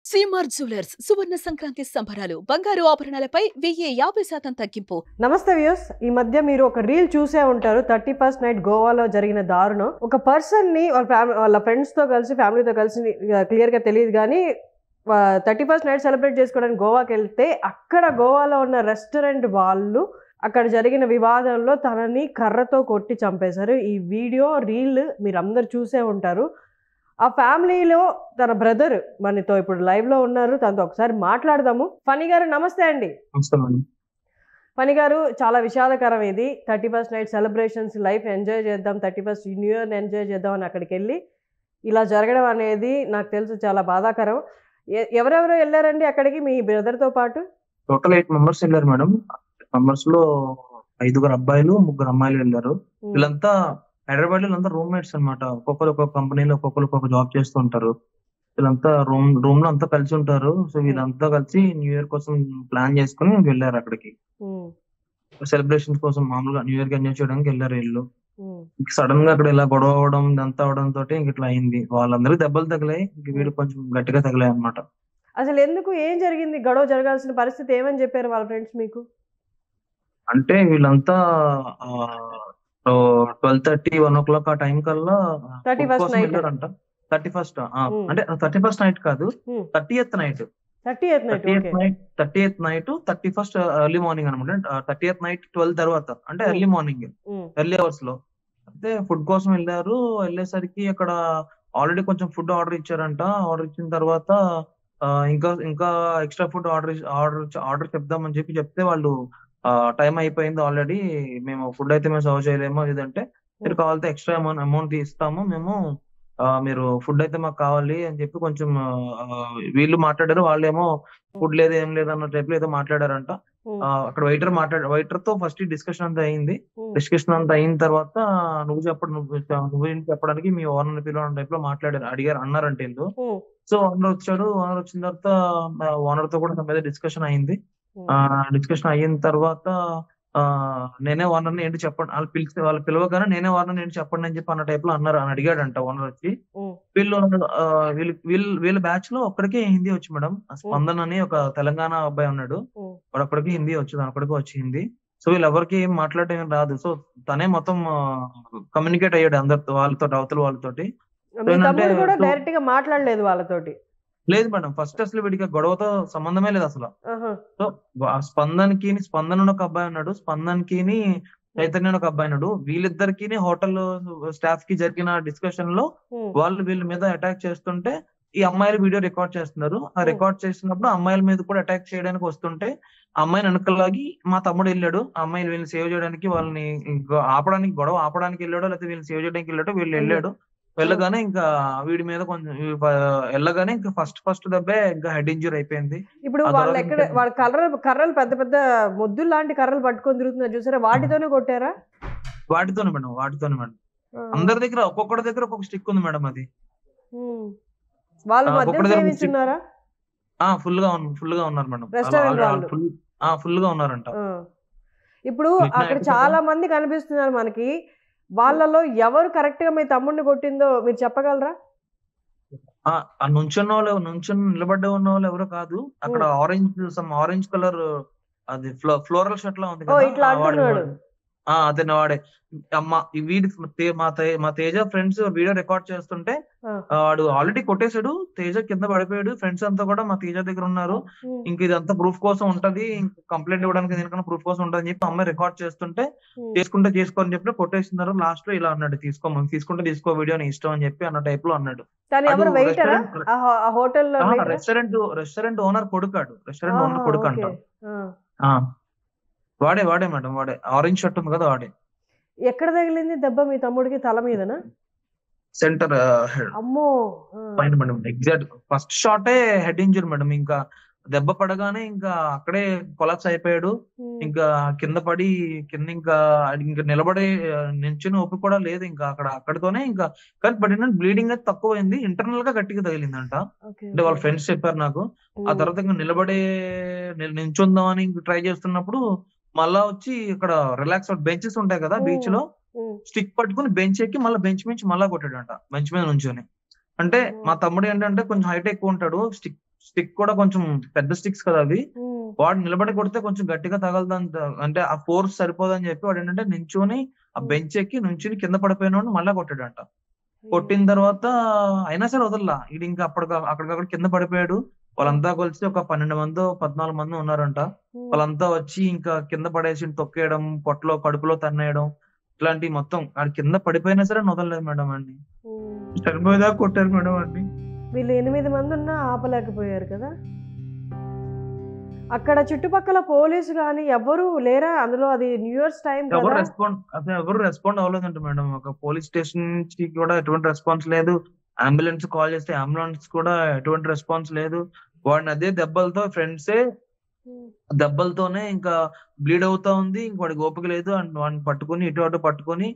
CMR jewellers సువర్ణ సంక్రాంతి సంబరాలు బంగారు ఆభరణాలపై 50% తగ్గింపు. నమస్తే వ్యూస్, ఈ మధ్య మీరు ఒక రీల్ చూసే ఉంటారు. 31st నైట్ గోవాలో జరిగిన దారుణం. ఒక పర్సన్ ని వాళ్ళ ఫ్రెండ్స్ తో కలిసి ఫ్యామిలీతో కలిసి క్లియర్ గా తెలియదు కానీ 31st నైట్ సెలబ్రేట్ చేసుకోవడానికి గోవాకి వెళ్తే అక్కడ గోవాలో ఉన్న రెస్టారెంట్ వాళ్ళు అక్కడ జరిగిన వివాదంలో తనని కర్రతో కొట్టి చంపేశారు. ఈ వీడియో రీల్ మీరు అందరు చూసే ఉంటారు. ఆ ఫ్యామిలీలో తన బ్రదర్ మనతో ఇప్పుడు లైవ్ లో ఉన్నారు. తనతో ఒకసారి మాట్లాడదాము. ఫణి గారు నమస్తే అండి. ఫణి గారు, చాలా విషాదకరం ఇది. 31st night celebrations, life enjoy చేద్దాం, 31st న్యూ ఇయర్ ఎంజాయ్ చేద్దాం అని అక్కడికి వెళ్ళి ఇలా జరగడం అనేది నాకు తెలుసు చాలా బాధాకరం. ఎవరెవరు వెళ్ళారండి అక్కడికి మీ బ్రదర్ తో పాటు? టోటల్ 8 మెంబర్స్ వెళ్ళారు మేడం. మెంబర్స్ లో 5 అబ్బాయిలు 3 అమ్మాయిలు వెళ్ళారు. వీళ్ళంతా హైదరాబాద్ లో వీళ్ళంతా రూమ్మేట్స్ అనమాట. ఒక్కొక్కరు ఒక్కొక్క కంపెనీలో ఒక్కొక్క జాబ్ చేస్తూ ఉంటారు. వీళ్ళంతా రూమ్ లో అంతా కలిసి ఉంటారు. సో వీళ్ళంతా కలిసి న్యూ ఇయర్ కోసం ప్లాన్ చేసుకుని వెళ్ళారు అక్కడికి. సెలబ్రేషన్స్ కోసం మామూలుగా న్యూ ఇయర్ కి ఎంజాయ్ చేయడానికి వెళ్ళారు వీళ్ళు. సడన్ గా అక్కడ ఇలా గొడవ అవడం ఇదంతా అవడం తోటి ఇంక ఇట్లా అయింది. వాళ్ళందరికీ దెబ్బలు తగిలాయి. ఇంక వీళ్ళు కొంచెం గట్టిగా తగిలాయి అనమాట. అసలు ఎందుకు, ఏం జరిగింది? గొడవ జరగాల్సిన పరిస్థితి ఏమని చెప్పారు వాళ్ళ ఫ్రెండ్స్ మీకు? అంటే వీళ్ళంతా 12:30, 1 o'clock ఆ టైం కల్లా 31st నైట్ వెళ్ళారంట. 31st అంటే 31st నైట్ కాదు, 30th night. 30th night 31st early morning అనమాట. 30th నైట్ 12 తర్వాత అంటే ఎర్లీ మార్నింగ్, ఎర్లీ అవర్స్ లో. అయితే ఫుడ్ కోసం వెళ్ళారు. వెళ్ళేసరికి అక్కడ ఆల్రెడీ కొంచెం ఫుడ్ ఆర్డర్ ఇచ్చారంట. ఆర్డర్ ఇచ్చిన తర్వాత ఇంకా ఎక్స్ట్రా ఫుడ్ ఆర్డర్ చెప్దామని చెప్తే వాళ్ళు టైం అయిపోయింది ఆల్రెడీ, మేము ఫుడ్ అయితే మేము సర్వ్ చేయలేము. ఇదంటే మీరు కావాలంటే ఎక్స్ట్రా అమౌంట్ ఇస్తాము మేము, మీరు ఫుడ్ అయితే మాకు కావాలి అని చెప్పి కొంచెం వీళ్ళు మాట్లాడారు. వాళ్ళేమో ఫుడ్ లేదు ఏం లేదు అన్న టైప్ లో ఏదో మాట్లాడారంట. అక్కడ వైటర్ తో ఫస్ట్ డిస్కషన్ అంతా అయింది. డిస్కషన్ అంతా అయిన తర్వాత నువ్వు చెప్పడానికి మీ ఓనర్ పిలవడం టైప్ లో అన్నారంటే వీళ్ళు. సో ఓనర్ వచ్చాడు. ఓనర్ వచ్చిన తర్వాత ఓనర్ తో కూడా మీద డిస్కషన్ అయింది. డిస్కషన్ అయిన తర్వాత నేనే ఓనర్ని ఏంటి చెప్పండి, వాళ్ళు పిలవగానే నేనే ఓనర్ని ఏంటి చెప్పండి అని చెప్పి అన్న టైప్ లో అని అడిగాడంట ఓనర్ వచ్చి. వీళ్ళ బ్యాచ్ లో ఒక్కడికే హిందీ వచ్చి మేడం. స్పందన్ అని ఒక తెలంగాణ అబ్బాయి ఉన్నాడు. వాడు ఒక్కడికి హిందీ వచ్చి అక్కడికి వచ్చి హిందీ. సో వీళ్ళెవరికి ఏం మాట్లాడటం రాదు. సో తనే మొత్తం కమ్యూనికేట్ అయ్యాడు అందరితో, అవతల వాళ్ళతోటి. డైరెక్ట్ గా మాట్లాడలేదు వాళ్ళతోటి? లేదు మేడం, ఫస్ట్ అసలు వీడికి గొడవతో సంబంధమే లేదు అసలు. సో స్పందన ఒక అబ్బాయి ఉన్నాడు, స్పందన్కి చైతన్య ఒక అబ్బాయి ఉన్నాడు. వీళ్ళిద్దరికి హోటల్ స్టాఫ్ కి జరిగిన డిస్కషన్ లో వీళ్ళ మీద అటాక్ చేస్తుంటే ఈ అమ్మాయిలు వీడియో రికార్డ్ చేస్తున్నారు. ఆ రికార్డ్ చేస్తున్నప్పుడు అమ్మాయిల మీద కూడా అటాక్ చేయడానికి వస్తుంటే అమ్మాయిని వెనకలాగి మా తమ్ముడు వెళ్ళాడు. ఆ అమ్మాయిలు వీళ్ళని సేవ్ చేయడానికి, వాళ్ళని గొడవ ఆపడానికి వెళ్ళాడో లేకపోతే వీళ్ళని సేవ్ చేయడానికి వీళ్ళు వెళ్ళాడు. వెళ్ళగానే ఇంకా వీడి మీద కొంచెం వెళ్ళగానే ఇంకా ఫస్ట్ దెబ్బే ఇంకా హెడ్ ఇంజూర్ అయిపోయింది. ఇప్పుడు వాళ్ళు ఎక్కడ వాళ్ళ కర్రలు పెద్ద పెద్ద మొద్దులు లాంటి కర్రలు పట్టుకొని తిరుగుతున్నారు చూసారా, వాటితోనే కొట్టారా? వాటితోనే మేడం. అందరి దగ్గర ఒక్కొక్కటి దగ్గర ఒక్కొక్క స్టిక్ ఉంది మేడం. అది వాళ్ళు ఫుల్ గా ఉన్నారు మేడం. ఫుల్ గా ఉన్నారంట. ఇప్పుడు అక్కడ చాలా మంది కనిపిస్తున్నారు మనకి. వాళ్ళలో ఎవరు కరెక్ట్ గా మీ తమ్ముడిని కొట్టిందో మీరు చెప్పగలరా? నుంచుని నిలబడ్డ ఉన్న వాళ్ళు ఎవరు కాదు. అక్కడ ఆరెంజ్ కలర్ అది ఫ్లోరల్ షర్ట్ లా ఉంది కదా, అదే వాడే. మా తేజ ఫ్రెండ్స్ వీడియో రికార్డ్ చేస్తుంటే వాడు ఆల్రెడీ కొట్టేశాడు. తేజ కింద పడిపోయాడు. ఫ్రెండ్స్ అంతా కూడా మా తేజ దగ్గర ఉన్నారు. ఇంక ఇదంతా ప్రూఫ్ కోసం ఉంటది, కంప్లైంట్ ఇవ్వడానికి దీనికన్నా ప్రూఫ్ కోసం ఉంటది అని చెప్పి అమ్మాయి రికార్డ్ చేస్తుంటే చేసుకోని చెప్పి కొట్టేస్తున్నారు. లాస్ట్ లో ఇలా అన్నాడు, తీసుకో వీడియో నీ ఇష్టం అని చెప్పి అన్న టైప్ లో అన్నాడు. రెస్టారెంట్ ఓనర్ కొడుకాడు. రెస్టారెంట్ ఓనర్ కొడుకు అంట. వాడే మేడం, వాడే ఆరెంజ్ షర్ట్ ఉంది కదా వాడే. ఎక్కడ తగిలింది దెబ్బ మీ తమ్ముడికి? తల మీదనా? సెంటర్. అమ్మో, మేడం ఎగ్జాక్ట్ ఫస్ట్ షాటే హెడ్ ఇంజూర్ మేడం. ఇంకా దెబ్బ పడగానే ఇంకా అక్కడే కొలాప్స్ అయిపోయాడు. ఇంకా కింద ఇంకా నిలబడి నించుని ఓపిక కూడా లేదు. ఇంకా అక్కడితోనే ఇంకా కానీ పడిన బ్లీడింగ్ అయితే తక్కువైంది. ఇంటర్నల్ గా గట్టిగా తగిలిందంట. అంటే వాళ్ళ ఫ్రెండ్స్ చెప్పారు నాకు. ఆ తర్వాత ఇంకా నించుందాం అని ట్రై చేస్తున్నప్పుడు మళ్ళా వచ్చి ఇక్కడ రిలాక్స్ బెంచెస్ ఉంటాయి కదా బీచ్ లో, స్టిక్ పట్టుకుని బెంచ్ ఎక్కి మళ్ళీ బెంచ్ మించి మళ్ళా కొట్టాడంట బెంచ్ మీద నుంచొని. అంటే మా తమ్ముడు ఏంటంటే కొంచెం హైట్ ఎక్కువ ఉంటాడు, స్టిక్ కూడా కొంచెం పెద్ద స్టిక్స్ కదా అవి, వాడు నిలబడి కొడితే కొంచెం గట్టిగా తగలదంట, అంటే ఆ ఫోర్స్ సరిపోదని చెప్పి వాడు ఏంటంటే నించుని ఆ బెంచ్ ఎక్కి నుంచుని కింద పడిపోయిన మళ్ళా కొట్టాడంట. కొట్టిన తర్వాత అయినా సరే వదలలా, ఇది ఇంకా అక్కడికక్కడ కింద పడిపోయాడు. వాళ్ళంతా కలిసి ఒక 12 మందో 14 మంది ఉన్నారంట. వాళ్ళంతా వచ్చి ఇంకా కింద పడేసి తొక్కేయడం, పొట్టలో కడుపులో తన్నేయడం, ఇట్లాంటి మొత్తం ఆడు కింద పడిపోయినా సరే వదలలేదు మేడం అండి. చనిపోయేదాకా కొట్టారు మేడం అండి. వీళ్ళు 8 మంది ఉన్నా ఆపలేకపోయారు కదా. అక్కడ చుట్టుపక్కల పోలీసు కానీ ఎవరు లేరా అందులో? అది న్యూ ఇయర్స్ టైం ఎవరు కదా. రెస్పాండ్ అవ్వలేదంట మేడం. ఒక పోలీస్ స్టేషన్ నుంచి కూడా ఎటువంటి రెస్పాన్స్ లేదు. అంబులెన్స్ కాల్ చేస్తే అంబులెన్స్ కూడా ఎటువంటి రెస్పాన్స్ లేదు. వాడిని అదే దెబ్బలతో ఫ్రెండ్సే దెబ్బలతోనే ఇంకా బ్లీడ్ అవుతా ఉంది. ఇంక వాడికి ఓపిక లేదు. అండ్ వాడిని పట్టుకుని ఇటు అటు పట్టుకుని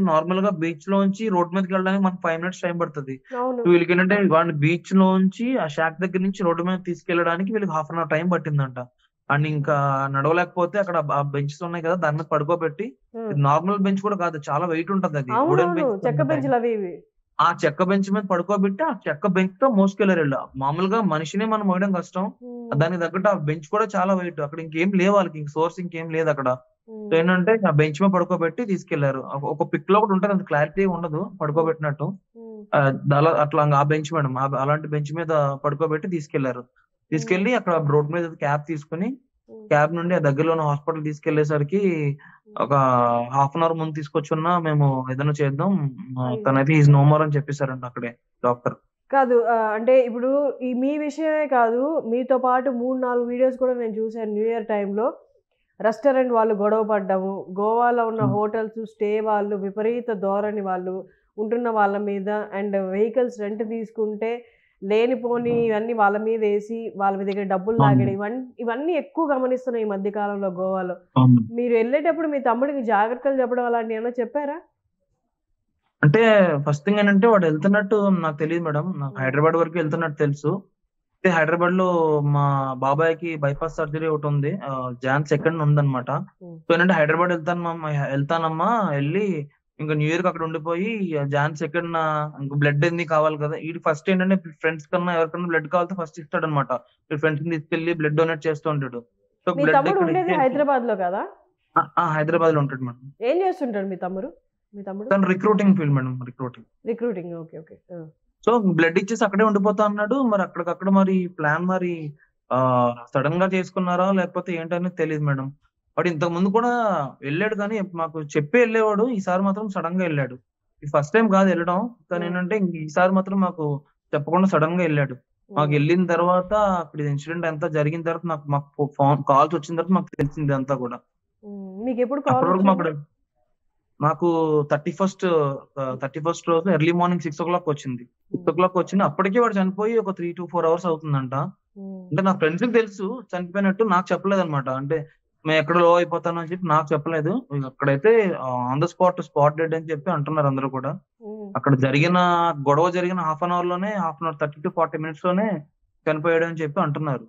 నార్మల్ గా బీచ్ లోంచి రోడ్ మీదకి వెళ్ళడానికి మనకు 5 minutes టైం పడుతుంది. వీళ్ళకి ఏంటంటే వాడిని బీచ్ లోంచి ఆ షాక్ దగ్గర నుంచి రోడ్డు మీద తీసుకెళ్ళడానికి వీళ్ళకి 1/2 hour టైం పట్టిందంట. అండ్ ఇంకా నడవలేకపోతే అక్కడ ఆ బెంచెస్ ఉన్నాయి కదా, దాని మీద పడుకోబెట్టి, నార్మల్ బెంచ్ కూడా కాదు, చాలా వెయిట్ ఉంటది అది, వుడెన్ బెంచ్. ఆ చెక్క బెంచ్ మీద పడుకోబెట్టి ఆ చెక్క బెంచ్ తో మోసుకెళ్లారు. మామూలుగా మనిషినే మనం మోయడం కష్టం, దానికి తగ్గట్టు ఆ బెంచ్ కూడా చాలా వెయిట్. అక్కడ ఇంకేం లేవు వాళ్ళకి, సోర్స్ ఇంకేం లేదు అక్కడ. సో ఏంటంటే ఆ బెంచ్ మీద పడుకోబెట్టి తీసుకెళ్లారు. ఒక పిక్ లో కూడా ఉంటది, అంత క్లారిటీ ఉండదు పడుకోబెట్టినట్టు. అట్లా ఆ బెంచ్ మేడం, అలాంటి బెంచ్ మీద పడుకోబెట్టి తీసుకెళ్లి అక్కడ రోడ్ మీద క్యాబ్ తీసుకుని, క్యాబ్ నుండి ఆ దగ్గరలో ఉన్న హాస్పిటల్ తీసుకెళ్లేసరికి ఒక 1/2 hour ముందు తీసుకొచ్చున్నా మేము ఏదైనా చేద్దాం, తనైతే ఈజ్ నో మోర్ అని చెప్పేశారంట అక్కడే డాక్టర్. కాదు అంటే ఇప్పుడు ఈ మీ విషయమే కాదు, మీతో పాటు 3-4 వీడియోస్ కూడా నేను చూసాను. న్యూ ఇయర్ టైంలో రెస్టారెంట్ వాళ్ళు గొడవ పడ్డము, గోవాలో ఉన్న హోటల్స్ స్టే వాళ్ళు విపరీత ధోరణి, వాళ్ళు ఉంటున్న వాళ్ళ మీద, అండ్ వెహికల్స్ రెంట్ తీసుకుంటే లేనిపోని ఇవన్నీ వాళ్ళ మీద వేసి వాళ్ళ మీ దగ్గర డబ్బులు లాగడం, ఇవన్నీ ఎక్కువ గమనిస్తున్నాయి ఈ మధ్య కాలంలో గోవాలో. మీరు వెళ్ళేటప్పుడు మీ తమ్ముడికి జాగ్రత్తలు చెప్పడం అలాంటివి ఏమైనా చెప్పారా? అంటే ఫస్ట్ థింగ్ ఏంటంటే వాడు వెళ్తున్నట్టు నాకు తెలియదు మేడం. నాకు హైదరాబాద్ వరకు వెళ్తున్నట్టు తెలుసు. అయితే హైదరాబాద్ లో మా బాబాయ్కి బైపాస్ సర్జరీ ఒకటి ఉంది, Jan 2 ఉందన్నమాట. సో ఏంటంటే హైదరాబాద్ వెళ్తానమ్మా, వెళ్ళి ఇంకా న్యూ ఇయర్ కి అక్కడ ఉండిపోయి Jan 2 ఇంకా బ్లడ్ ఎందుకు కావాలి కదా. ఈ ఫస్ట్ ఏంటంటే ఫ్రెండ్స్ కన్నా ఎవరికన్నా బ్లడ్ కావాలంటే ఫస్ట్ ఇస్తాడు అనమాట. ఫ్రెండ్స్ ని తీసుకెళ్లి బ్లడ్ డొనేట్ చేస్తూ ఉంటాడు. సో బ్లడ్ హైదరాబాద్ లో కదా? హైదరాబాద్ లో ఉంటాడు మేడం. ఏం చేస్తుంటాడు మీ తమ్ముడు? తను recruiting field madam, recruiting. Okay okay. So blood ఇచ్చేసి అక్కడే ఉండిపోతా అన్నాడు. మరి అక్కడికక్కడ మరి ప్లాన్ మరి సడన్ గా చేసుకున్నారా లేకపోతే ఏంటనేది తెలియదు మేడం. వాడు ఇంతకు ముందు కూడా వెళ్ళాడు కానీ మాకు చెప్పి వెళ్ళేవాడు. ఈసారి మాత్రం సడన్ గా వెళ్ళాడు. ఇది ఫస్ట్ టైం కాదు వెళ్ళడం, కానీ ఏంటంటే ఈసారి మాత్రం మాకు చెప్పకుండా సడన్ గా వెళ్ళాడు. మాకు వెళ్ళిన తర్వాత అక్కడ ఇన్సిడెంట్ అంతా జరిగిన తర్వాత మాకు ఫోన్ కాల్స్ వచ్చిన తర్వాత మాకు తెలిసింది అంతా కూడా. మీకు ఎప్పుడు మాకు 31st రోజు ఎర్లీ మార్నింగ్ 6 o'clock వచ్చింది. 6 o'clock వచ్చింది. అప్పటికే వాడు చనిపోయి ఒక 3 to 4 hours అవుతుందంట. అంటే నా ఫ్రెండ్స్ కి తెలుసు చనిపోయినట్టు, నాకు చెప్పలేదు అనమాట. అంటే మేము ఎక్కడ లో అయిపోతాను అని చెప్పి నాకు చెప్పలేదు. అక్కడైతే ఆన్ ద స్పాట్ డెడ్ అని చెప్పి అంటున్నారు అందరూ కూడా. అక్కడ గొడవ జరిగిన 1/2 hour లోనే 30 to 40 minutes లోనే చనిపోయాడు అని చెప్పి అంటున్నారు.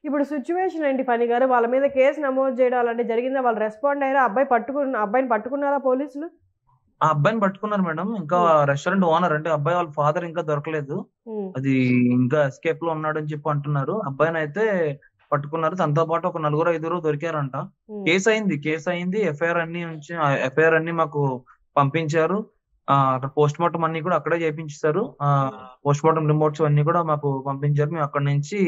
ఇప్పుడు సిచ్యువేషన్ ఏంటి ఫణి గారు? వాళ్ళ మీద కేసు నమోదు చేయడం అలాంటి జరిగిందా? వాళ్ళు రెస్పాండ్ అయ్యారా? అబ్బాయిని పట్టుకున్నారా పోలీసులు? ఆ అబ్బాయిని పట్టుకున్నారు మేడం. ఇంకా రెస్టారెంట్ ఓనర్ అంటే అబ్బాయి వాళ్ళ ఫాదర్ ఇంకా దొరకలేదు, అది ఇంకా ఎస్కేప్ లో ఉన్నాడు అని చెప్పి అంటున్నారు. అబ్బాయిని అయితే పట్టుకున్నారు. తనతో పాటు ఒక 4-5 దొరికారంట. కేసు అయింది. ఎఫ్ఐఆర్ అన్ని మాకు పంపించారు. అక్కడ పోస్ట్ మార్టం అన్ని కూడా అక్కడే చేయించారు. పోస్ట్ మార్టం రిపోర్ట్స్ అన్ని కూడా మాకు పంపించారు. మేము అక్కడ నుంచి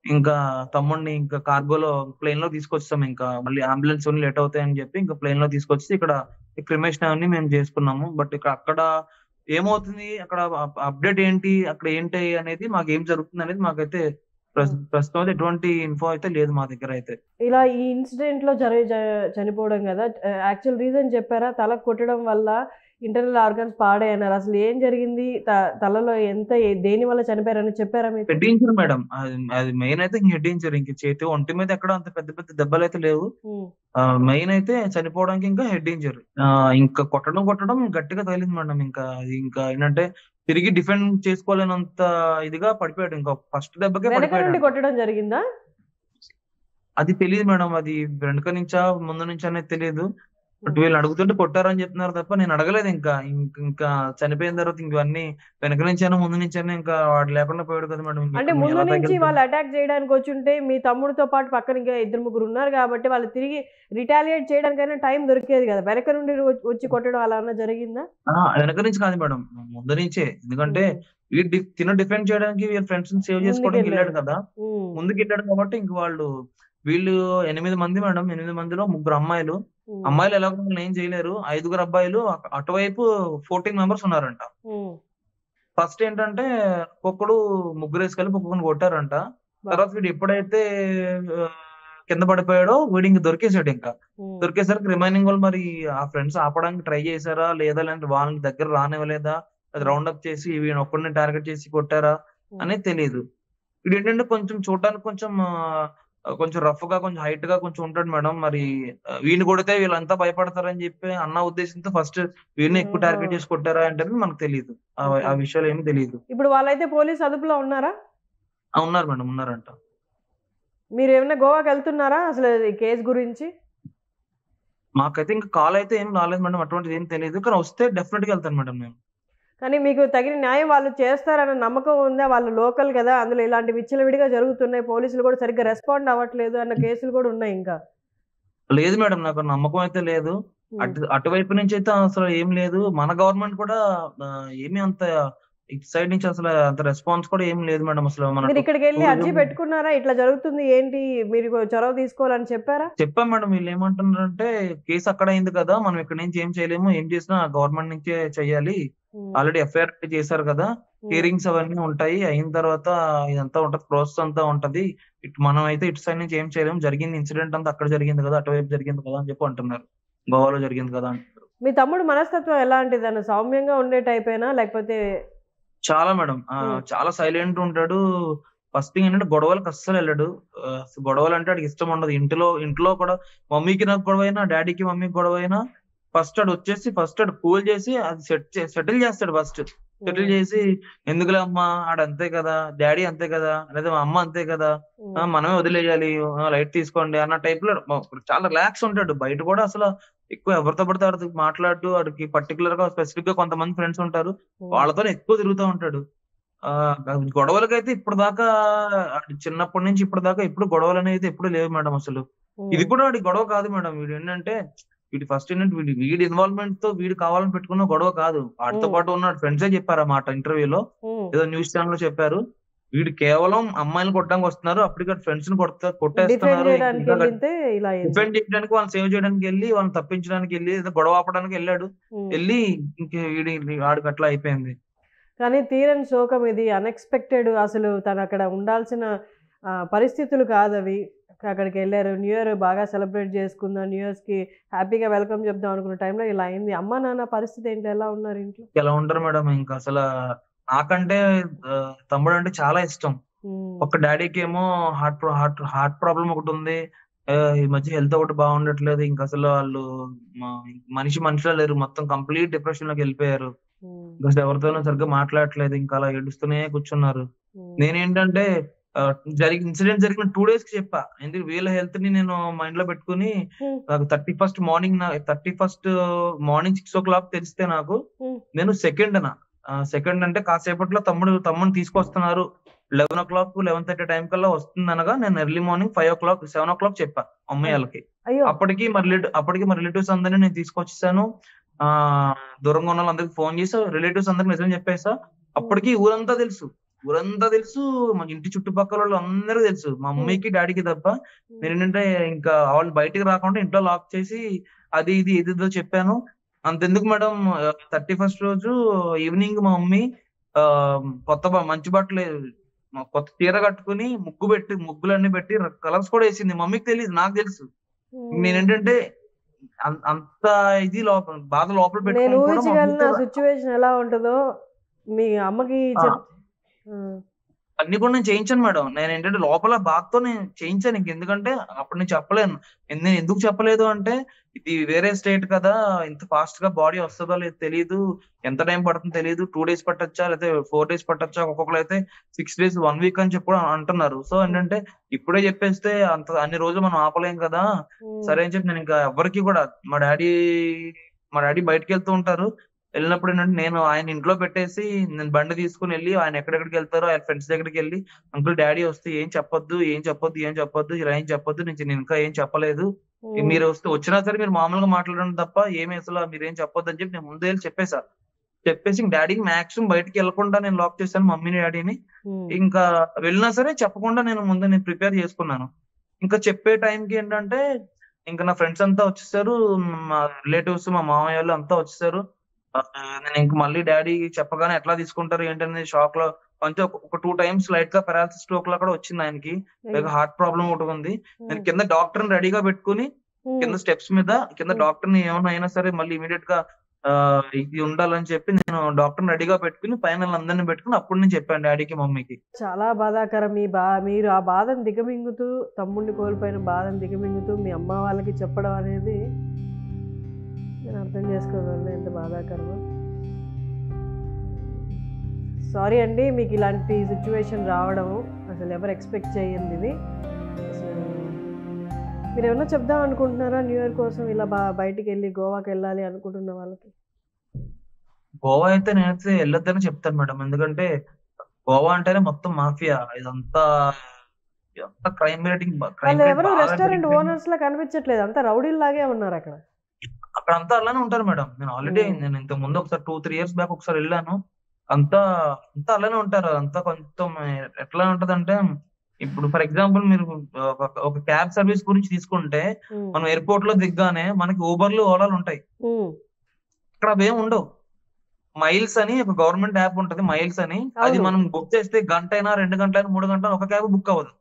ఇంకా తమ్ముడిని ఇంకా కార్గోలో ప్లేన్ లో తీసుకొచ్చాం. ఇంకా మళ్ళీ అంబులెన్స్ లేట్ అవుతాయని చెప్పి ఇంకా ప్లేన్ లో తీసుకొచ్చి ఇక్కడ క్రిమేషన్ అవన్నీ మేము చేసుకున్నాము. బట్ అక్కడ ఏమవుతుంది, అక్కడ అప్డేట్ ఏంటి, అక్కడ ఏంటి అనేది, మాకు ఏం జరుగుతుంది అనేది మాకైతే ప్రస్తుతం అయితే ఎటువంటి ఇన్ఫో అయితే లేదు మా దగ్గర అయితే. ఇలా ఈ ఇన్సిడెంట్ లో చనిపోవడం కదా, యాక్చువల్ రీజన్ చెప్పారా? తలకు కొట్టడం వల్ల ఇంటర్నల్ ఆర్గన్స్ పాడైనారు, అసలు ఏం జరిగింది, తలలో దేని వల్ల చనిపోయారని చెప్పారా మీకు? హెడ్ ఇంజరీ మేడం, అది మెయిన్ అయితే హెడ్ ఇంజరీ. ఇంక చేతి ఒంటి మీద ఎక్కడ అంత పెద్ద పెద్ద దెబ్బలు అయితే లేవు. మెయిన్ అయితే చనిపోవడానికి ఇంకా హెడ్ ఇంజరీ. ఇంకా కొట్టడం గట్టిగా తగిలింది మేడం. ఇంకా ఏంటంటే తిరిగి డిఫెండ్ చేసుకోలేనంత ఇదిగా పడిపోయాడు. ఇంకా ఫస్ట్ దెబ్బకే పడిపోయాడు. కొట్టడం జరిగిందా అది తెలియదు మేడం. అది వెనక నుంచా ముందు నుంచి అనేది తెలియదు. బట్ వీళ్ళు అడుగుతుంటే కొట్టారని చెప్తున్నారు తప్ప నేను అడగలేదు. ఇంకా చనిపోయిన తర్వాత ఇవన్నీ వెనక నుంచైనా ముందు నుంచైనా ఇంకా వాడు లేకుండా పోయాడు కదా మేడం. అంటే మేము ముందు ఎలా నుంచి తగ్గుతాం? వాళ్ళు అటాక్ చేయడానికి వచ్చుంటే మీ తమ్ముడితో పాటు పక్కన ఇంకా ఇద్దరు ముగ్గురు ఉన్నారు కాబట్టి వాళ్ళు తిరిగి రిటాలియేట్ చేయడానికైనా టైం దొరికేది కదా. వెనక నుండి వచ్చి కొట్టడం అలా అన్నా జరిగిందా? వెనక నుంచి కాదు మేడం, ముందు నుంచే. ఎందుకంటే తిన డిఫెండ్ చేయడానికి వీళ్ళ ఫ్రెండ్స్ సేవ్ చేసుకోవడానికి వెళ్ళాడు కదా, ముందుకు వెళ్ళాడు కాబట్టి ఇంక వీళ్ళు 8 మంది మేడం. 8 మందిలో 3 అమ్మాయిలు. అమ్మాయిలు ఎలా ఏం చేయలేరు. 5 అబ్బాయిలు. అటువైపు 14 మెంబర్స్ ఉన్నారంట. ఫస్ట్ ఏంటంటే ఒక్కొక్కడు ముగ్గురు వేసుకెళ్ళి ఒక్కొక్కరిని కొట్టారంట. తర్వాత వీడు ఎప్పుడైతే కింద పడిపోయాడో వీడు ఇంక దొరికేసాడు. దొరికేసరికి రిమైనింగ్ వాళ్ళు మరి ఆ ఫ్రెండ్స్ ఆపడానికి ట్రై చేశారా లేదా, లేదంటే వాళ్ళని దగ్గర రానివ్వలేదా, అది రౌండ్ అప్ చేసి వీడిని ఒక్కడిని టార్గెట్ చేసి కొట్టారా అనేది తెలియదు. వీడు ఏంటంటే కొంచెం చూడడానికి కొంచెం రఫ్ గా, కొంచెం హైట్ గా కొంచెం ఉంటాడు మేడం. మరి వీడిని కొడితే వీళ్ళంతా భయపడతారని చెప్పి అన్న ఉద్దేశంతో ఫస్ట్ వీడిని ఎక్కువ టార్గెట్ చేసి కొట్టారా అంటే మనకు తెలియదు. ఆ విషయాలు ఏమి తెలియదు. ఇప్పుడు వాళ్ళైతే పోలీస్ అదుపులో ఉన్నారా? ఉన్నారు మేడం, ఉన్నారంట. మీరు ఏమైనా గోవాకి వెళ్తున్నారా అసలు ఈ కేసు గురించి? మాకైతే ఇంకా కాల్ అయితే ఏం రాలేదు మేడం, అటువంటిది ఏం తెలియదు. కానీ వస్తే డెఫినెట్ గా వెళ్తాను మేడం నేను. కానీ మీకు తగిన న్యాయం వాళ్ళు చేస్తారన్న నమ్మకం ఉందా? వాళ్ళు లోకల్ కదా, అందులో ఇలాంటి విచ్చలవిడిగా జరుగుతున్నాయి, పోలీసులు కూడా సరిగ్గా రెస్పాండ్ అవ్వట్లేదు అన్న కేసులు కూడా ఉన్నాయి ఇంకా. లేదు మేడం, నాకు నమ్మకం అయితే లేదు. అటువైపు నుంచి అయితే అసలు ఏం లేదు. మన గవర్నమెంట్ కూడా ఏమీ అంత ఇటు సైడ్ నుంచి అసలు అంత రెస్పాన్స్ కూడా ఏం లేదు మేడం. అసలు మీరు ఇక్కడికి వెళ్ళి అర్జీ పెట్టుకున్నారా? ఇట్లా జరుగుతుంది ఏంటి, మీరు చొరవ తీసుకోవాలని చెప్పారా? చెప్పాం మేడం. వీళ్ళు ఏమంటున్నారంటే కేసు అక్కడ అయింది కదా, మనం ఇక్కడ నుంచి ఏం చేయలేము, ఏం చేసినా గవర్నమెంట్ నుంచే చెయ్యాలి. ఆల్రెడీ ఎఫ్ఐఆర్ చేశారు కదా, హియరింగ్స్ అవన్నీ ఉంటాయి, అయిన తర్వాత ఇదంతా ఉంటది, ప్రాసెస్ అంతా ఉంటది. మనం అయితే ఇటు సైడ్ నుంచి ఏం చేయలేము, జరిగింది ఇన్సిడెంట్ అంతా అక్కడ జరిగింది కదా, అటువైపు జరిగింది కదా అని చెప్పి అంటున్నారు. గోవాలో జరిగింది కదా అంటున్నారు. మీ తమ్ముడు మనస్తత్వం ఎలాంటిది అన్న? సౌమ్యంగా ఉండే టైప్ అయినా లేకపోతే? చాలా మేడం, చాలా సైలెంట్ ఉంటాడు. ఫస్ట్ థింగ్ ఏంటంటే గొడవలకు అస్సలు వెళ్ళాడు. గొడవలు అంటే వాడికి ఇష్టం ఉండదు. ఇంట్లో కూడా మమ్మీకి నాకు గొడవ అయినా, డాడీకి మమ్మీకి గొడవ అయినా ఫస్ట్ ఆడు కూల్ చేసి అది సెటిల్ చేస్తాడు. ఫస్ట్ సెటిల్ చేసి ఎందుకులే అమ్మా, ఆడు అంతే కదా, డాడీ అంతే కదా, లేదా మా అమ్మ అంతే కదా, మనమే వదిలేయాలి, లైట్ తీసుకోండి అన్న టైప్ లో చాలా రిలాక్స్ ఉంటాడు. బయట కూడా అసలు ఎక్కువ ఎవరితో పడితే వాడితో మాట్లాడుతూ, వాడికి పర్టికులర్ గా స్పెసిఫిక్ గా కొంతమంది ఫ్రెండ్స్ ఉంటారు, వాళ్ళతో ఎక్కువ తిరుగుతూ ఉంటాడు. గొడవలకైతే ఇప్పుడు దాకా, చిన్నప్పటి నుంచి ఇప్పుడు దాకా ఎప్పుడు గొడవలు అనేది ఎప్పుడు లేవు మేడం. అసలు ఇది కూడా వాడి గొడవ కాదు మేడం. వీడు ఏంటంటే ఫస్ట్ ఏంటంటే వీడి ఇన్వాల్వ్మెంట్ తో వీడు కావాలని పెట్టుకున్న గొడవ కాదు. వాడితో పాటు ఉన్న ఫ్రెండ్సే చెప్పారు ఆ మాట ఇంటర్వ్యూలో, ఏదో న్యూస్ ఛానల్ లో చెప్పారు. వీడు కేవలం అమ్మాయిలు కొట్టడానికి వస్తున్నారు, అప్పటికి ఫ్రెండ్స్ ని కొట్టేస్తున్నారు. డిఫెండ్ చేయడానికి, వాళ్ళని సేవ్ చేయడానికి వెళ్ళి, వాళ్ళని తప్పించడానికి వెళ్ళి, గొడవ ఆపడానికి వెళ్ళాడు. వెళ్ళి వాడికి అట్లా అయిపోయింది. కానీ తీరని శోకం ఇది, అన్ఎక్స్పెక్టెడ్. అసలు తను అక్కడ ఉండాల్సిన పరిస్థితులు కాదు అవి. అక్కడికి వెళ్ళారు, న్యూ ఇయర్ బాగా సెలబ్రేట్ చేసుకుందాం, న్యూ ఇయర్స్ కి హ్యాపీగా వెల్కమ్ చెప్దాం అనుకున్న టైంలో ఇలా అయింది. అమ్మ నాన్న పరిస్థితి ఏంటి, ఎలా ఉన్నారు ఇంట్లో? ఎలా ఉంటారు మేడం, ఇంకా అసలు నాకంటే తమ్ముడు అంటే చాలా ఇష్టం. ఒక డాడీకి ఏమో హార్ట్ ప్రాబ్లం ఒకటి ఉంది, ఈ మధ్య హెల్త్ ఒకటి బాగుండట్లేదు. ఇంకా అసలు వాళ్ళు మనిషిలో లేరు, మొత్తం కంప్లీట్ డిప్రెషన్ లోకి వెళ్ళిపోయారు. ఇంకా ఎవరితోనూ సరిగ్గా మాట్లాడట్లేదు, ఇంకా అలా ఏడుస్తూనే కూర్చున్నారు. నేనేంటంటే ఇన్సిడెంట్ జరిగిన 2 days కి చెప్పా, ఎందుకు వీళ్ళ హెల్త్ ని నేను మైండ్ లో పెట్టుకుని, నాకు 31st మార్నింగ్ 6 o'clock తెలిస్తే నాకు, నేను సెకండ్ అంటే కాసేపట్లో తమ్ముడిని తీసుకొస్తున్నారు, 11 o'clock 11:30 టైం కల్లా వస్తుంది అనగా, నేను ఎర్లీ మార్నింగ్ 5 o'clock 7 o'clock చెప్పా అమ్మాయి వాళ్ళకి. అప్పటికి మా రిలేటివ్స్ అందరినీ నేను తీసుకొచ్చేసాను. దూరంగా ఉన్న వాళ్ళందరికి ఫోన్ చేసి రిలేటివ్స్ అందరికి నిజం చెప్పేసా. అప్పటికి ఊరంతా తెలుసు, మా ఇంటి చుట్టుపక్కల వాళ్ళు అందరూ తెలుసు, మా మమ్మీకి డాడీకి తప్ప. నేనేంటంటే ఇంకా వాళ్ళు బయటికి రాకుండా ఇంట్లో లాక్ చేసి అది ఇది ఏదేదో చెప్పాను. అంతెందుకు మేడం, 31st రోజు ఈవినింగ్ మా మమ్మీ మంచి బట్టలు, కొత్త చీర కట్టుకుని ముగ్గులన్నీ పెట్టి కలర్స్ కూడా వేసింది. మమ్మీకి తెలియదు, నాకు తెలుసు. నేనేంటంటే అంత ఇది బాధ లోపల పెట్టుకుని సిచ్యువేషన్ ఎలా ఉంటుందో మీ అమ్మకి అన్ని కూడా నేను చేయించాను మేడం. నేను ఏంటంటే లోపల బాధతో నేను చేయించాను. ఎందుకంటే అప్పుడు నేను చెప్పలేను. నేను ఎందుకు చెప్పలేదు అంటే, ఇది వేరే స్టేట్ కదా, ఇంత ఫాస్ట్ గా బాడీ వస్తుందో లేదు తెలియదు, ఎంత టైం పడుతుందో తెలియదు, 2 days పట్టొచ్చా లేకపోతే 4 days పట్టొచ్చా, ఒక్కొక్కరు అయితే 6 days 1 week అని చెప్పి కూడా అంటున్నారు. సో ఏంటంటే ఇప్పుడే చెప్పేస్తే అన్ని రోజులు మనం ఆపలేం కదా, సరే అని చెప్పి నేను ఇంకా ఎవరికి కూడా, మా డాడీ బయటకు వెళ్తూ ఉంటారు. వెళ్ళినప్పుడు ఏంటంటే నేను ఆయన ఇంట్లో పెట్టేసి నేను బండి తీసుకుని వెళ్ళి ఆయన ఎక్కడెక్కడికి వెళ్తారో ఆయన ఫ్రెండ్స్ దగ్గరికి వెళ్ళి, అంకుల్ డాడీ వస్తే ఏం చెప్పొద్దు ఇలా ఏం చెప్పొద్దు, నేను ఇంకా ఏం చెప్పలేదు, మీరు వచ్చినా సరే మీరు మామూలుగా మాట్లాడడం తప్ప ఏమి అసలు మీరేం చెప్పొద్దు అని చెప్పి నేను ముందే చెప్పేసి డాడీకి మాక్సిమం బయటకి వెళ్లకుండా నేను లాక్ చేశాను మమ్మీని డాడీని. ఇంకా వెళ్ళినా సరే చెప్పకుండా నేను ప్రిపేర్ చేసుకున్నాను. ఇంకా చెప్పే టైంకి ఏంటంటే ఇంకా నా ఫ్రెండ్స్ అంతా వచ్చేసారు, మా రిలేటివ్స్ మా మామయ్య వాళ్ళు అంతా వచ్చేసారు. నేను ఇంక మళ్ళీ డాడీ చెప్పగానే ఎట్లా తీసుకుంటారు ఏంటనేది షాక్ లో, కొంచెం ఒక 2 times లైట్ గా పెరాలసిస్ స్ట్రోక్ లా కూడా వచ్చింది ఆయనకి. హార్ట్ ప్రాబ్లం ఒకటి ఉంది. నేను కింద డాక్టర్ రెడీగా పెట్టుకుని కింద స్టెప్స్ మీద కింద డాక్టర్ ని ఏమైనా అయినా సరే మళ్ళీ ఇమీడియట్ గా ఇది ఉండాలని చెప్పి నేను డాక్టర్ రెడీగా పెట్టుకుని పైన అందరిని పెట్టుకుని అప్పుడు నేను చెప్పాను డాడీకి మమ్మీకి. చాలా బాధాకరం. మీరు ఆ బాధను దిగమింగుతూ, తమ్ముడిని కోల్పోయిన బాధను దిగమింగుతూ మీ అమ్మ వాళ్ళకి చెప్పడం అనేది నేను అర్థం చేసుకోగలను ఎంత బాధాకరమో. సారీ అండి మీకు ఇలాంటి సిచ్యువేషన్ రావడం అసలు ఎవరు ఎక్స్పెక్ట్ చేయండి ఇది. మీరు ఏమన్నా చెప్దాం అనుకుంటున్నారా న్యూ ఇయర్ కోసం ఇలా బయటికి వెళ్ళి గోవాకి వెళ్ళాలి అనుకుంటున్న వాళ్ళకి? గోవా అయితే నేనైతే వెళ్ళొద్దని చెప్తాను మేడం. ఎందుకంటే గోవా అంటేనే మొత్తం మాఫియా, ఇదంతా క్రైమ్ రేటింగ్. ఎవరు రెస్టారెంట్ ఓనర్స్ లా కనిపించట్లేదు, అంతా రౌడీల్ లాగే ఉన్నారు అక్కడ. అక్కడ అంతా అలానే ఉంటారు మేడం. నేను ఇంతకు ముందు ఒకసారి 2-3 years బ్యాక్ ఒకసారి వెళ్ళాను. అంతా అలానే ఉంటారు. అంతా కొంచెం ఎట్లా ఉంటదంటే, ఇప్పుడు ఫర్ ఎగ్జాంపుల్ మీరు ఒక క్యాబ్ సర్వీస్ గురించి తీసుకుంటే, మనం ఎయిర్పోర్ట్ లో దిగ్గానే మనకి ఊబర్లు ఓలాలు ఉంటాయి. ఇక్కడ అవేం ఉండవు. మైల్స్ అని ఒక గవర్నమెంట్ యాప్ ఉంటది, మైల్స్ అని. అది మనం బుక్ చేస్తే 1 గంట అయినా 2 గంటలైనా 3 గంటలు ఒక క్యాబ్ బుక్ అవ్వదు.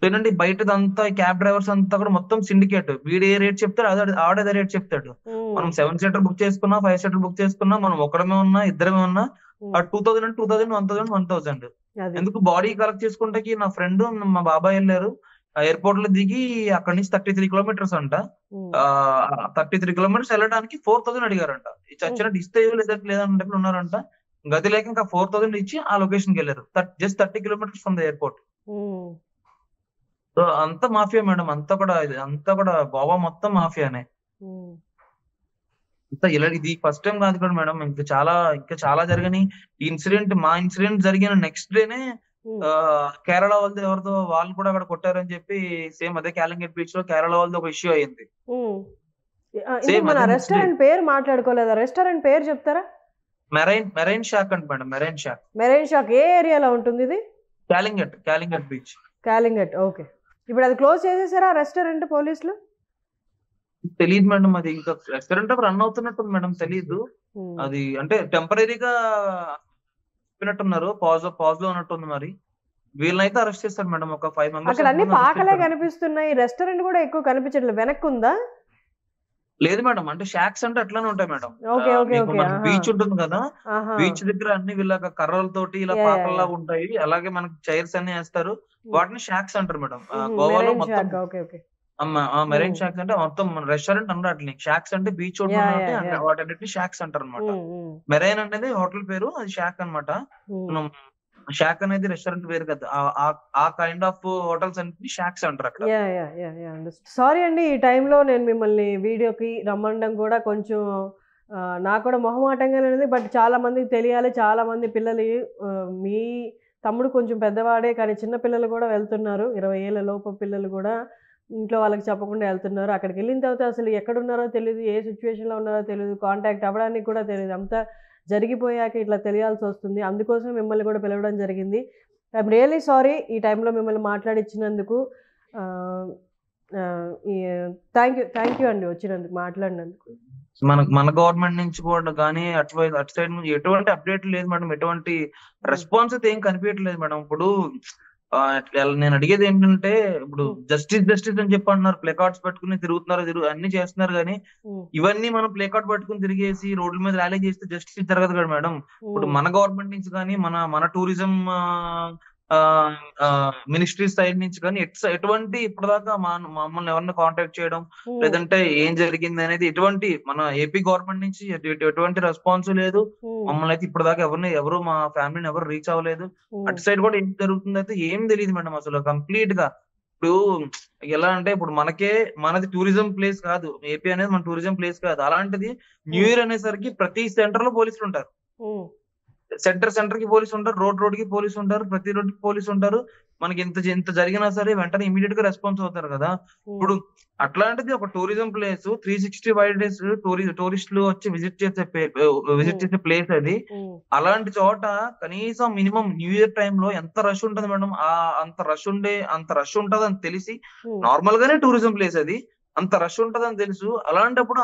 ఏంటంటే బయటదంతా క్యాబ్ డ్రైవర్స్ అంతా కూడా మొత్తం సిండికేట్. వీడు ఏ రేట్ చెప్తాడు ఆడే రేట్ చెప్తాడు. మనం 7-seater బుక్ చేసుకున్నా 5-seater బుక్ చేసుకున్నా, మనం ఒకరమే ఉన్నా ఇద్దరమే ఉన్నా 2000 అంటే 2000, 1000 ఎందుకు బాడీ కలెక్ట్ చేసుకుంటే. నా ఫ్రెండ్ మా బాబాయ్ వెళ్ళారు, ఎయిర్పోర్ట్ లో దిగి అక్కడి నుంచి 33 kilometers అంట. 33 kilometers వెళ్ళడానికి 4000 అడిగారంట. చచ్చినట్టు ఇస్తే లేదంటే ఉన్నారంట. గది లేక ఇంకా 4000 ఇచ్చి ఆ లొకేషన్ కి వెళ్ళారు. Just 30 kilometers from the airport. So అంత మాఫియా మేడం. అంతా కూడా గోవా మొత్తం మాఫియానే. ఇది ఫస్ట్ టైం కాదు కూడా మేడం, ఇంకా చాలా జరిగినాయి. మా ఇన్సిడెంట్ జరిగిన నెక్స్ట్ డేనే కేరళ వాళ్ళది ఎవరితో వాళ్ళు కూడా అక్కడ కొట్టారని చెప్పి సేమ్ అదే కాలింగట్ బీచ్ లో కేరళ వాళ్ళది ఒక ఇష్యూ అయ్యింది. రెస్టారెంట్ పేరు మాట్లాడుకోలేదా? రెస్టారెంట్ పేరు చెప్తారా? మెరైన్ షాక్ అంట మేడం. మెరైన్ షాక్ ఏ ఏరియాలో ఉంటుంది ఇది? కాలింగట్ బీచ్. కాలింగట్. ఓకే. ఇప్పుడు అది క్లోజ్ చేసేసారా రెస్టారెంట్ పోలీసులు? తెలియదు మేడం. అది ఇంకా రెస్టారెంట్ రన్ అవుతున్నట్టుంది మేడం, తెలీదు. అది అంటే టెంపరీగా చెప్పినట్టున్నారు, పాజ్ లో ఉన్నట్టుంది. మరి వీళ్ళనైతే అరెస్ట్ చేస్తారు మేడం. ఒక 5 members. అక్కడ అన్ని పాకలే కనిపిస్తున్నాయి, రెస్టారెంట్ కూడా ఎక్కువ కనిపించట్లేదు. వెనక్కి ఉందా? లేదు మేడం, అంటే షాక్స్ అంటే అట్లానే ఉంటాయి మేడం. బీచ్ ఉంటుంది కదా, బీచ్ దగ్గర అన్ని వీళ్ళ కర్రలతోటి ఇలా పాకల్లా ఉంటాయి. అలాగే మనకి చైర్స్ అన్ని వేస్తారు, వాటిని షాక్స్ అంటారు మేడం. గోవాలో మొత్తం మెరైన్ షాక్స్ అంటే మొత్తం రెస్టారెంట్ అన్నారు. అట్లా షాక్స్ అంటే బీచ్ వాటి షాక్స్ అంటారు అనమాట. మెరైన్ అనేది హోటల్ పేరు, అది షాక్ అనమాట. షాక్ అనేది రెస్టారెంట్ పేరు కదా, ఆ కైండ్ ఆఫ్ హోటల్స్ అన్ని షాక్స్ అంటారు అక్కడ. సారీ అండి, ఈ టైంలో నేను మిమ్మల్ని వీడియోకి రమ్మడం కూడా కొంచెం నాకు కూడా మొహమాటంగానే ఉంది. బట్ చాలా మందికి తెలియాలి. చాలా మంది పిల్లలు, మీ తమ్ముడు కొంచెం పెద్దవాడే కానీ చిన్న పిల్లలు కూడా వెళ్తున్నారు. 20 ఏళ్ల లోపు పిల్లలు కూడా ఇంట్లో వాళ్ళకి చెప్పకుండా వెళ్తున్నారు. అక్కడికి వెళ్ళిన తర్వాత అసలు ఎక్కడున్నారో తెలియదు, ఏ సిచ్యువేషన్లో ఉన్నారో తెలియదు, కాంటాక్ట్ అవ్వడానికి కూడా తెలియదు. అంతా జరిగిపోయాక ఇట్లా తెలియాల్సి వస్తుంది. అందుకోసం మిమ్మల్ని కూడా పిలవడం జరిగింది. ఐఎమ్ రియల్లీ సారీ ఈ టైంలో మిమ్మల్ని మాట్లాడించినందుకు. థ్యాంక్ యూ అండి వచ్చినందుకు, మాట్లాడినందుకు. మన గవర్నమెంట్ నుంచి కూడా కానీ అటు సైడ్ నుంచి ఎటువంటి అప్డేట్ లేదు మేడం. ఎటువంటి రెస్పాన్స్ అయితే ఏం కనిపించట్లేదు మేడం. ఇప్పుడు నేను అడిగేది ఏంటంటే, ఇప్పుడు జస్టిస్ జస్టిస్ అని చెప్పి అంటున్నారు, ప్లే కార్డ్స్ పెట్టుకుని తిరుగుతున్నారు, అన్ని చేస్తున్నారు కానీ ఇవన్నీ మనం ప్లే కార్డ్ పట్టుకుని తిరిగేసి రోడ్ల మీద ర్యాలీ చేస్తే జస్టిస్ జరగదు కదా మేడం. ఇప్పుడు మన గవర్నమెంట్ నుంచి కానీ మన టూరిజం మినిస్ట్రీ సైడ్ నుంచి కానీ ఎటువంటి ఇప్పటిదాకా మమ్మల్ని ఎవరిని కాంటాక్ట్ చేయడం లేదంటే ఏం జరిగింది అనేది ఎటువంటి మన ఏపీ గవర్నమెంట్ నుంచి ఎటువంటి రెస్పాన్స్ లేదు. మమ్మల్ని అయితే ఇప్పటిదాకా ఎవరు మా ఫ్యామిలీని ఎవరు రీచ్ అవ్వలేదు. అటు సైడ్ కూడా ఏం జరుగుతుంది అయితే ఏం తెలియదు మేడం అసలు కంప్లీట్ గా. ఇప్పుడు ఎలా అంటే, ఇప్పుడు మనది టూరిజం ప్లేస్ కాదు, ఏపీ అనేది మన టూరిజం ప్లేస్ కాదు. అలాంటిది న్యూ ఇయర్ అనేసరికి ప్రతి సెంటర్ లో పోలీసులు ఉంటారు. సెంటర్ కి పోలీసు ఉంటారు, రోడ్ కి పోలీసు ఉంటారు, ప్రతి రోడ్డుకి పోలీసు ఉంటారు. మనకి ఇంత జరిగినా సరే వెంటనే ఇమీడియట్ గా రెస్పాన్స్ అవుతారు కదా. ఇప్పుడు అట్లాంటిది ఒక టూరిజం ప్లేస్ 365 days టూరిస్టులు వచ్చి విజిట్ చేసే ప్లేస్ అది. అలాంటి చోట కనీసం మినిమం న్యూ ఇయర్ టైంలో ఎంత రష్ ఉంటది మేడం. అంత రష్ ఉంటది అని తెలిసి, నార్మల్ గానే టూరిజం ప్లేస్ అది, అంత రష్ ఉంటదని తెలుసు. అలాంటప్పుడు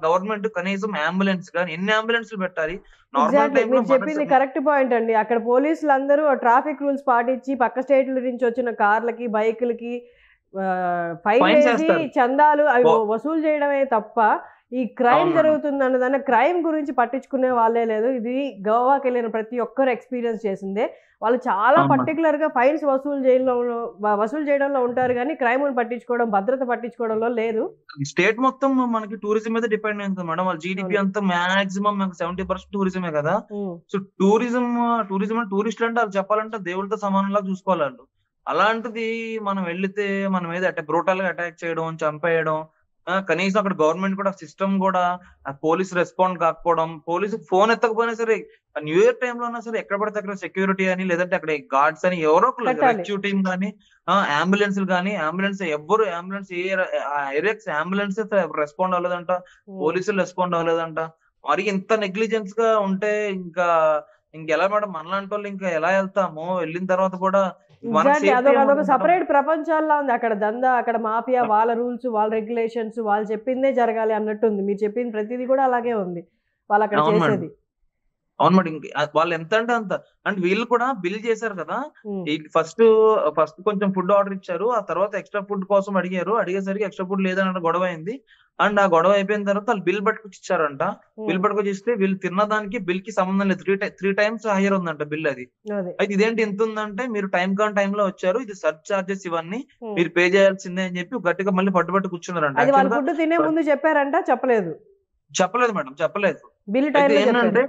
గవర్నమెంట్ కనీసం అంబులెన్స్ కానీ ఎన్ని అంబులెన్స్లు పెట్టాలి. నార్మల్ టైం మీరు చెప్పింది కరెక్ట్ పాయింట్ అండి. అక్కడ పోలీసులు అందరూ ట్రాఫిక్ రూల్స్ పాటించి పక్క స్టేట్ల నుంచి వచ్చిన కార్లకి బైకులకి ఫైన్ వేసి చందాలు అవి వసూలు చేయడమే తప్ప ఈ క్రైమ్ జరుగుతుంది అన్నదాన్ని క్రైమ్ గురించి పట్టించుకునే వాళ్ళే లేదు. ఇది గోవాకి వెళ్ళిన ప్రతి ఒక్కరు ఎక్స్పీరియన్స్ చేసిందే. వాళ్ళు చాలా పర్టికులర్ గా ఫైన్స్ వసూలు చేయడంలో ఉంటారు కానీ క్రైమ్ పట్టించుకోవడం, భద్రత పట్టించుకోవడంలో లేదు. స్టేట్ మొత్తం మనకి టూరిజం మీద డిపెండ్ అయింది మేడం. వాళ్ళ జీడిపి అంతా మాక్సిమం 70% టూరిజమే కదా. సో టూరిస్టులు అంటే వాళ్ళు చెప్పాలంటే దేవుళ్ళతో సమానంలా చూసుకోవాలి వాళ్ళు. అలాంటిది మనం వెళ్తే మన మీద బ్రూటల్ గా అటాక్ చేయడం, చంపేయడం, కనీసం అక్కడ గవర్నమెంట్ కూడా సిస్టమ్ కూడా పోలీస్ రెస్పాండ్ కాకపోవడం, పోలీసు ఫోన్ ఎత్తకపోయినా సరే న్యూ ఇయర్ టైంలో అయినా సరే ఎక్కడ పడితే అక్కడ సెక్యూరిటీ అని లేదంటే అక్కడ గార్డ్స్ అని ఎవరో రెస్క్యూ టీమ్ కానీ అంబులెన్స్ అంబులెన్స్ రెస్పాండ్ అవ్వలేదంట, పోలీసులు రెస్పాండ్ అవ్వలేదంట. మరి ఇంత నెగ్లిజెన్స్ గా ఉంటే ఇంకెలా మేడం మనలాంటి వాళ్ళు ఇంకా ఎలా వెళ్తాము? వెళ్ళిన తర్వాత కూడా అదొక సపరేట్ ప్రపంచాల్లో ఉంది. అక్కడ దందా, అక్కడ మాఫియా, వాళ్ళ రూల్స్, వాళ్ళ రెగ్యులేషన్స్, వాళ్ళు చెప్పిందే జరగాలి అన్నట్టుంది. మీరు చెప్పింది ప్రతిదీ కూడా అలాగే ఉంది వాళ్ళు అక్కడ చేసేది. అవును మేడం. వాళ్ళు ఎంత అంటే అంత. అండ్ వీళ్ళు కూడా బిల్ చేశారు కదా. ఫస్ట్ కొంచెం ఫుడ్ ఆర్డర్ ఇచ్చారు, ఆ తర్వాత ఎక్స్ట్రా ఫుడ్ కోసం అడిగేసరికి ఎక్స్ట్రా ఫుడ్ లేదని గొడవ అయింది. అండ్ ఆ గొడవ అయిపోయిన తర్వాత వాళ్ళు బిల్ పట్టుకొచ్చి ఇచ్చారంట. బిల్ పట్టుకొచ్చి ఇస్తే వీళ్ళు తిన్నదానికి బిల్ కి సంబంధం లేదు. 3 times హైయర్ ఉందంట బిల్ అది. అయితే ఇదేంటి ఎంత ఉందంటే, మీరు టైం లో వచ్చారు, ఇది సర్చ్ చార్జెస్ ఇవన్నీ మీరు పే చేయాల్సిందే అని చెప్పి గట్టిగా మళ్ళీ పట్టుబట్టి కూర్చున్నారంట. చెప్పలేదు మేడం, చెప్పలేదు. ఏంటంటే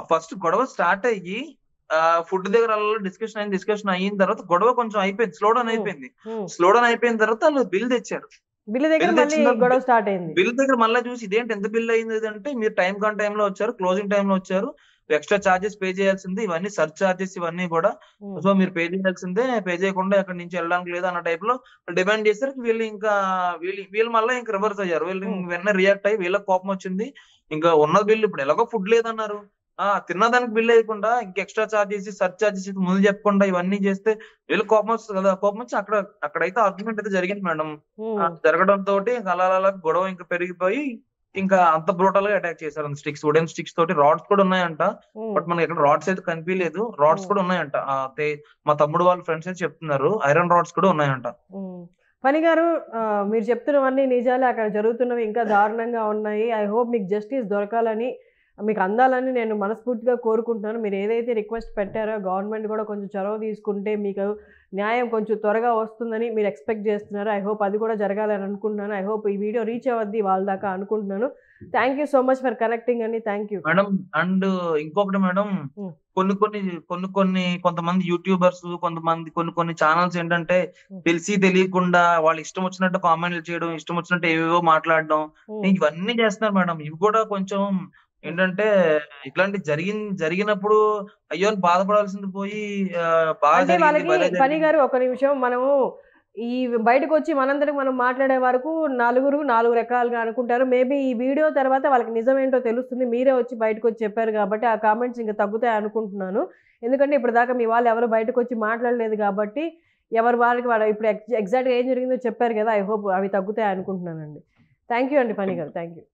ఫస్ట్ గొడవ స్టార్ట్ అయ్యి ఫుడ్ దగ్గర డిస్కషన్ అయిన తర్వాత గొడవ కొంచెం అయిపోయింది, స్లో డౌన్ అయిపోయిన తర్వాత వాళ్ళు బిల్ తెచ్చారు. బిల్ దగ్గర మళ్ళీ చూసి ఇదేంటి ఎంత బిల్ అయింది అంటే, మీరు టైంలో వచ్చారు, క్లోజింగ్ టైంలో వచ్చారు, ఎక్స్ట్రా చార్జెస్ పే చేయాల్సింది, ఇవన్నీ సర్చ్ చార్జెస్ ఇవన్నీ కూడా, సో మీరు పే చేయాల్సిందే, పే చేయకుండా ఎక్కడి నుంచి వెళ్ళడానికి లేదు అన్న టైప్ లో డిమాండ్ చేసరికి వీళ్ళు మళ్ళీ ఇంకా రివర్స్ అయ్యారు. వీళ్ళు వెంటనే రియాక్ట్ అయ్యి వీళ్ళకి కోపం వచ్చింది. ఇంకా ఉన్న బిల్లు ఇప్పుడు ఎలాగో ఫుడ్ లేదన్నారు, తిన్నదానికి బిల్ వేయకుండా ఇంకా ఎక్స్ట్రా చార్జెస్, సర్చ్ చార్జెస్ ముందు చెప్పకుండా ఇవన్నీ చేస్తే వీళ్ళు కోపం వస్తుంది కదా. కోపం వచ్చి అక్కడైతే ఆర్గ్యుమెంట్ అయితే జరిగింది మేడం. జరగడం తోటి అలా గొడవ ఇంకా పెరిగిపోయి ఇంకా అంత బ్రూటల్ గా అటాక్ చేశారు. వుడెన్ స్టిక్స్ తోటి. రాడ్స్ కూడా ఉన్నాయంట, బట్ మనకి ఎక్కడ రాడ్స్ అయితే కనిపించలేదు. రాడ్స్ కూడా ఉన్నాయంట. మా తమ్ముడు వాళ్ళ ఫ్రెండ్స్ అయితే చెప్తున్నారు ఐరన్ రాడ్స్ కూడా ఉన్నాయంట. ఫణి గారు, మీరు చెప్తున్నవన్నీ నిజాలే. అక్కడ జరుగుతున్నవి ఇంకా దారుణంగా ఉన్నాయి. ఐ హోప్ మీకు జస్టిస్ దొరకాలని, మీకు అందాలని నేను మనస్ఫూర్తిగా కోరుకుంటున్నాను. మీరు ఏదైతే రిక్వెస్ట్ పెట్టారో గవర్నమెంట్ కూడా కొంచెం చొరవ తీసుకుంటే మీకు న్యాయం కొంచెం త్వరగా వస్తుందని మీరు ఎక్స్పెక్ట్ చేస్తున్నారు. ఐ హోప్ అది కూడా జరగాలని అనుకుంటున్నాను. ఐ హోప్ ఈ వీడియో రీచ్ అవ్వద్ది వాళ్ళ దాకా అనుకుంటున్నాను. Thank you so much for connecting అండి. Thank you madam. అండ్ ఇంకొకటి మేడం, కొంతమంది యూట్యూబర్స్, కొన్ని ఛానల్స్ ఏంటంటే తెలిసి తెలియకుండా వాళ్ళు ఇష్టం వచ్చినట్టు కామెంట్లు చేయడం, ఇష్టం వచ్చినట్టు ఏవేవో మాట్లాడడం, ఇవన్నీ చేస్తున్నారు మేడం. ఇవి కూడా కొంచెం ఏంటంటే ఇట్లాంటి జరిగినప్పుడు అయ్యో బాధపడాల్సింది పోయి ఫణి గారు, ఒక నిమిషం, మనము ఈ బయటకు వచ్చి మనందరికి మనం మాట్లాడే వరకు 4 రకాలుగా అనుకుంటారు. మేబీ ఈ వీడియో తర్వాత వాళ్ళకి నిజం ఏంటో తెలుస్తుంది. మీరే వచ్చి బయటకు వచ్చి చెప్పారు కాబట్టి ఆ కామెంట్స్ ఇంకా తగ్గుతాయి అనుకుంటున్నాను. ఎందుకంటే ఇప్పుడు దాకా మీ వాళ్ళు ఎవరు బయటకు వచ్చి మాట్లాడలేదు కాబట్టి వాళ్ళకి ఇప్పుడు ఎగ్జాక్ట్గా ఏం జరిగిందో చెప్పారు కదా. ఐ హోప్ అవి తగ్గుతాయి అనుకుంటున్నానండి. థ్యాంక్ యూ అండి ఫణి గారు. Thank you.